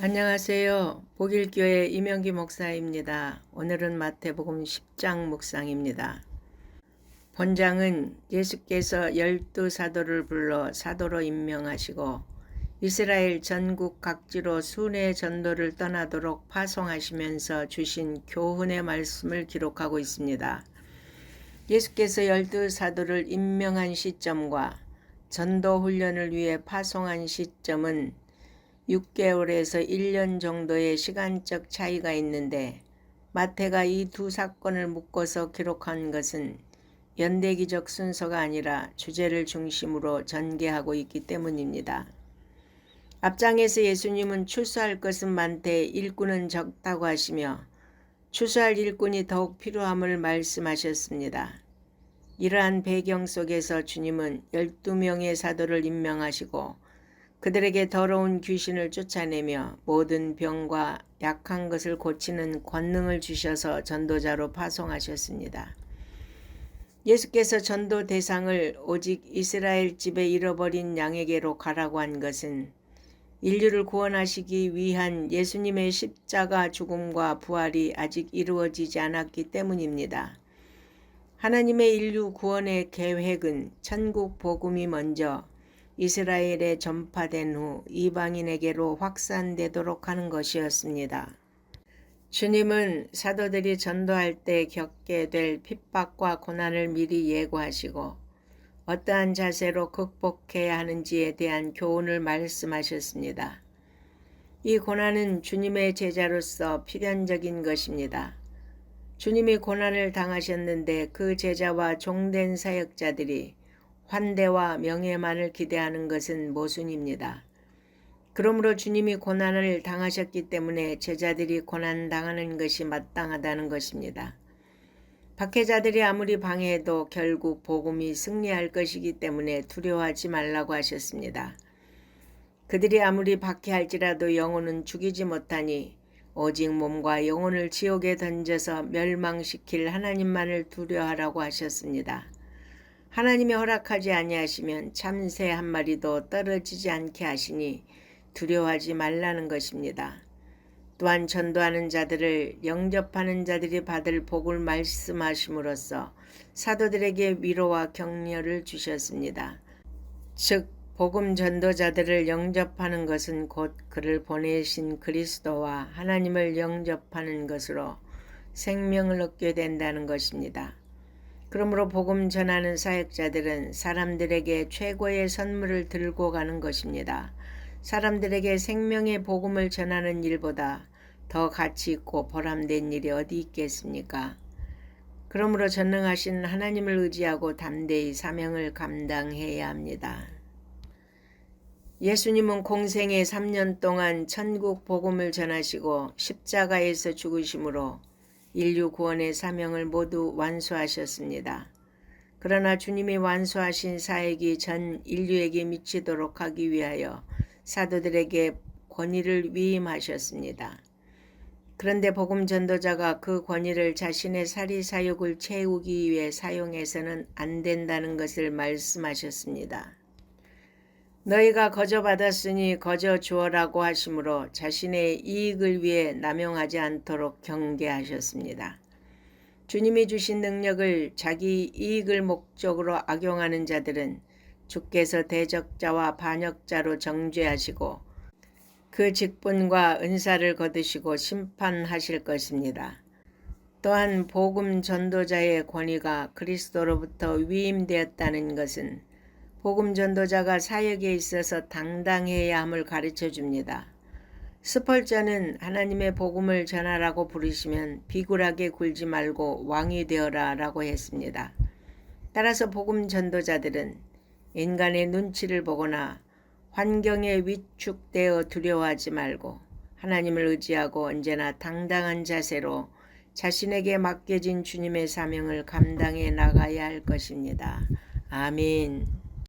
안녕하세요. 복일교회 이명기 목사입니다. 오늘은 마태복음 10장 묵상입니다. 본장은 예수께서 12사도를 불러 사도로 임명하시고 이스라엘 전국 각지로 순회 전도를 떠나도록 파송하시면서 주신 교훈의 말씀을 기록하고 있습니다. 예수께서 12사도를 임명한 시점과 전도 훈련을 위해 파송한 시점은 6개월에서 1년 정도의 시간적 차이가 있는데 마태가 이 두 사건을 묶어서 기록한 것은 연대기적 순서가 아니라 주제를 중심으로 전개하고 있기 때문입니다. 앞장에서 예수님은 추수할 것은 많되 일꾼은 적다고 하시며 추수할 일꾼이 더욱 필요함을 말씀하셨습니다. 이러한 배경 속에서 주님은 12명의 사도를 임명하시고 그들에게 더러운 귀신을 쫓아내며 모든 병과 약한 것을 고치는 권능을 주셔서 전도자로 파송하셨습니다. 예수께서 전도 대상을 오직 이스라엘 집에 잃어버린 양에게로 가라고 한 것은 인류를 구원하시기 위한 예수님의 십자가 죽음과 부활이 아직 이루어지지 않았기 때문입니다. 하나님의 인류 구원의 계획은 천국 복음이 먼저 이스라엘에 전파된 후 이방인에게로 확산되도록 하는 것이었습니다. 주님은 사도들이 전도할 때 겪게 될 핍박과 고난을 미리 예고하시고 어떠한 자세로 극복해야 하는지에 대한 교훈을 말씀하셨습니다. 이 고난은 주님의 제자로서 필연적인 것입니다. 주님이 고난을 당하셨는데 그 제자와 종된 사역자들이 환대와 명예만을 기대하는 것은 모순입니다. 그러므로 주님이 고난을 당하셨기 때문에 제자들이 고난당하는 것이 마땅하다는 것입니다. 박해자들이 아무리 방해해도 결국 복음이 승리할 것이기 때문에 두려워하지 말라고 하셨습니다. 그들이 아무리 박해할지라도 영혼은 죽이지 못하니 오직 몸과 영혼을 지옥에 던져서 멸망시킬 하나님만을 두려워하라고 하셨습니다. 하나님이 허락하지 아니하시면 참새 한 마리도 떨어지지 않게 하시니 두려워하지 말라는 것입니다. 또한 전도하는 자들을 영접하는 자들이 받을 복을 말씀하심으로써 사도들에게 위로와 격려를 주셨습니다. 즉 복음 전도자들을 영접하는 것은 곧 그를 보내신 그리스도와 하나님을 영접하는 것으로 생명을 얻게 된다는 것입니다. 그러므로 복음 전하는 사역자들은 사람들에게 최고의 선물을 들고 가는 것입니다. 사람들에게 생명의 복음을 전하는 일보다 더 가치 있고 보람된 일이 어디 있겠습니까? 그러므로 전능하신 하나님을 의지하고 담대히 사명을 감당해야 합니다. 예수님은 공생의 3년 동안 천국 복음을 전하시고 십자가에서 죽으심으로 인류 구원의 사명을 모두 완수하셨습니다. 그러나 주님이 완수하신 사역이 전 인류에게 미치도록 하기 위하여 사도들에게 권위를 위임하셨습니다. 그런데 복음 전도자가 그 권위를 자신의 사리사욕을 채우기 위해 사용해서는 안 된다는 것을 말씀하셨습니다. 너희가 거저 받았으니 거저 주어라고 하시므로 자신의 이익을 위해 남용하지 않도록 경계하셨습니다. 주님이 주신 능력을 자기 이익을 목적으로 악용하는 자들은 주께서 대적자와 반역자로 정죄하시고 그 직분과 은사를 거두시고 심판하실 것입니다. 또한 복음 전도자의 권위가 그리스도로부터 위임되었다는 것은 복음 전도자가 사역에 있어서 당당해야 함을 가르쳐 줍니다. 스펄전은 하나님의 복음을 전하라고 부르시면 비굴하게 굴지 말고 왕이 되어라 라고 했습니다. 따라서 복음 전도자들은 인간의 눈치를 보거나 환경에 위축되어 두려워하지 말고 하나님을 의지하고 언제나 당당한 자세로 자신에게 맡겨진 주님의 사명을 감당해 나가야 할 것입니다. 아멘.